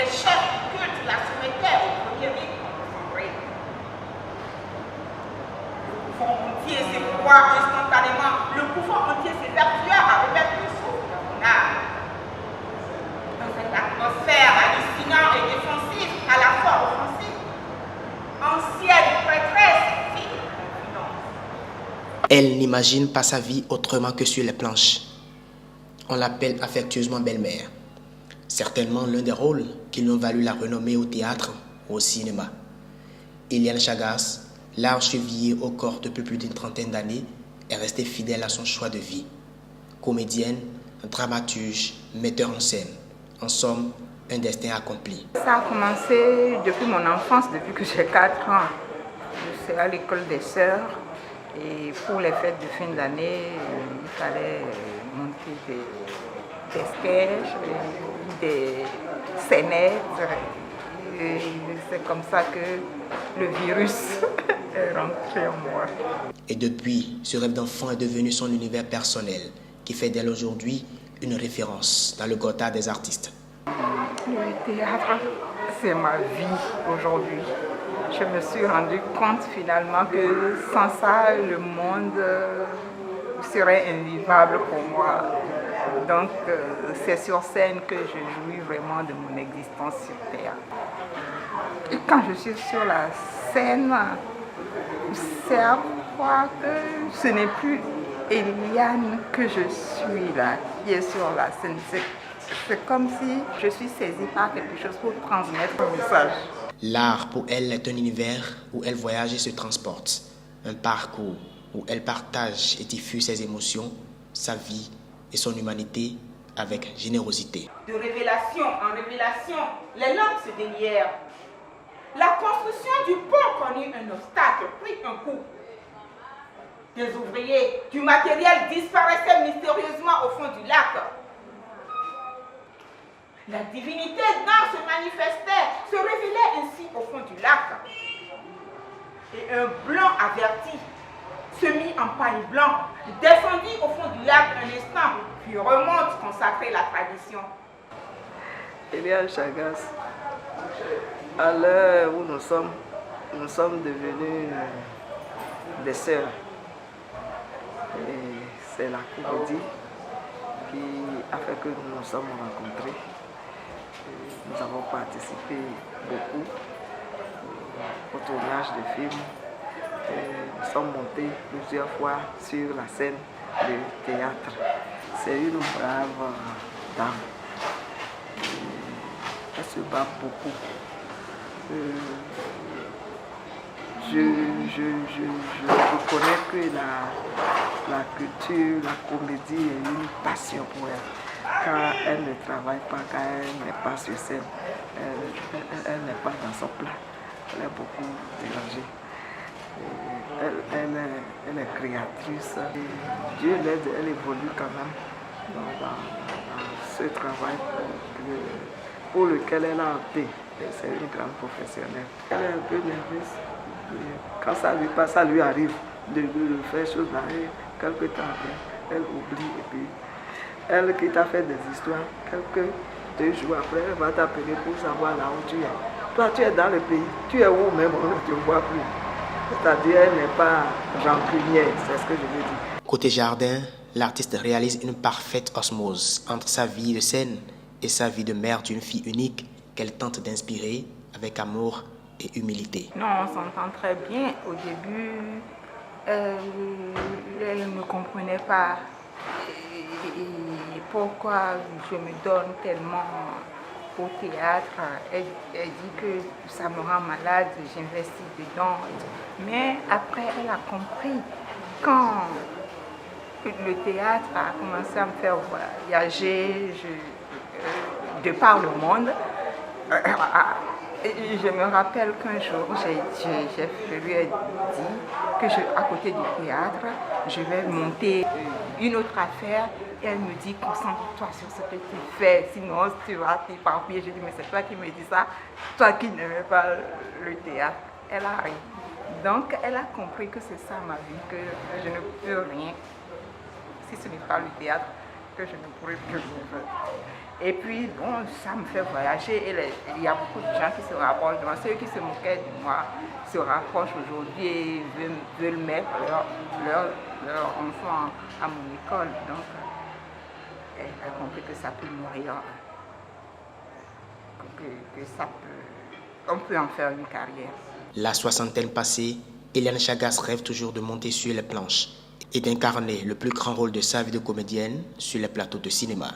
chefs du culte la soumettaient au premier rite consacré. Le couvent entier s'éprouva instantanément. Le couvent entier s'évertua à remettre le sceau dans son art. Dans cette atmosphère hallucinante et défensive, à la fois offensive, ancienne prêtresse, fille de confidence. Elle n'imagine pas sa vie autrement que sur les planches. On l'appelle affectueusement belle-mère. Certainement l'un des rôles qui lui ont valu la renommée au théâtre ou au cinéma. Eliane Chagas, large chevillée au corps depuis plus d'une trentaine d'années, est restée fidèle à son choix de vie. Comédienne, dramaturge, metteur en scène. En somme, un destin accompli. Ça a commencé depuis mon enfance, depuis que j'ai 4 ans. Je suis à l'école des sœurs et pour les fêtes de fin d'année, il fallait monter des sketchs, des scénettes. Et c'est comme ça que le virus est rentré en moi. Et depuis, ce rêve d'enfant est devenu son univers personnel, qui fait d'elle aujourd'hui une référence dans le Gotha des artistes. Le théâtre, c'est ma vie aujourd'hui. Je me suis rendu compte finalement que sans ça, le monde serait invivable pour moi. Donc, c'est sur scène que je jouis vraiment de mon existence sur Terre. Et quand je suis sur la scène, c'est à croire que ce n'est plus Eliane que je suis là, qui est sur la scène. C'est comme si je suis saisie par quelque chose pour transmettre un message. L'art, pour elle, est un univers où elle voyage et se transporte. Un parcours où elle partage et diffuse ses émotions, sa vie et son humanité avec générosité. De révélation en révélation, les langues se délièrent. La construction du pont connut un obstacle, prit un coup. Des ouvriers, du matériel disparaissaient mystérieusement au fond du lac. La divinité dedans se manifestait, se révélait ainsi au fond du lac. Et un blanc averti se mit en pagne blanc, descendit au fond du lac un instant, puis remonte consacrer la tradition. Eliane Chagas, à l'heure où nous sommes devenus des sœurs. Et c'est la comédie qui a fait que nous nous sommes rencontrés. Et nous avons participé beaucoup au tournage de films. Et nous sommes montés plusieurs fois sur la scène de théâtre. C'est une brave dame. Elle se bat beaucoup. Je reconnais que la culture, la comédie est une passion pour elle. Quand elle ne travaille pas, quand elle n'est pas sur scène, elle n'est pas dans son plat. Elle est beaucoup dérangée. Elle est créatrice. Et Dieu l'aide, elle évolue quand même dans ce travail pour lequel elle a opté. C'est une grande professionnelle. Elle est un peu nerveuse. Quand ça lui passe, ça lui arrive de faire chose là. Quelque temps après, elle oublie. Et puis, elle qui t'a fait des histoires, quelques 2 jours après, elle va t'appeler pour savoir là où tu es. Toi, tu es dans le pays. Tu es où même, on ne te voit plus. C'est-à-dire, elle n'est pas rancunière, c'est ce que je veux dire. Côté jardin, l'artiste réalise une parfaite osmose entre sa vie de scène et sa vie de mère d'une fille unique qu'elle tente d'inspirer avec amour et humilité. Non, on s'entend très bien. Au début, elle ne me comprenait pas. Et pourquoi je me donne tellement au théâtre. Elle dit que ça me rend malade, j'investis dedans. Mais après, elle a compris. Quand le théâtre a commencé à me faire voyager de par le monde, je me rappelle qu'un jour, je lui ai dit que à côté du théâtre, je vais monter une autre affaire. Et elle me dit, concentre-toi sur ce que tu fais, sinon tu vas t'éparpiller. Je dis, mais c'est toi qui me dis ça, toi qui n'aimais pas le théâtre. Elle a ri. Donc, elle a compris que c'est ça ma vie, que je ne peux rien, si ce n'est pas le théâtre. que je ne pourrai plus rien faire. Et puis, bon, ça me fait voyager et il y a beaucoup de gens qui se rapprochent de moi. Ceux qui se moquaient de moi se rapprochent aujourd'hui et veulent mettre leur enfant à mon école. Donc, elle a compris que ça peut mourir, que ça peut, on peut en faire une carrière. La soixantaine passée, Eliane Chagas rêve toujours de monter sur les planches et d'incarner le plus grand rôle de sa vie de comédienne sur les plateaux de cinéma.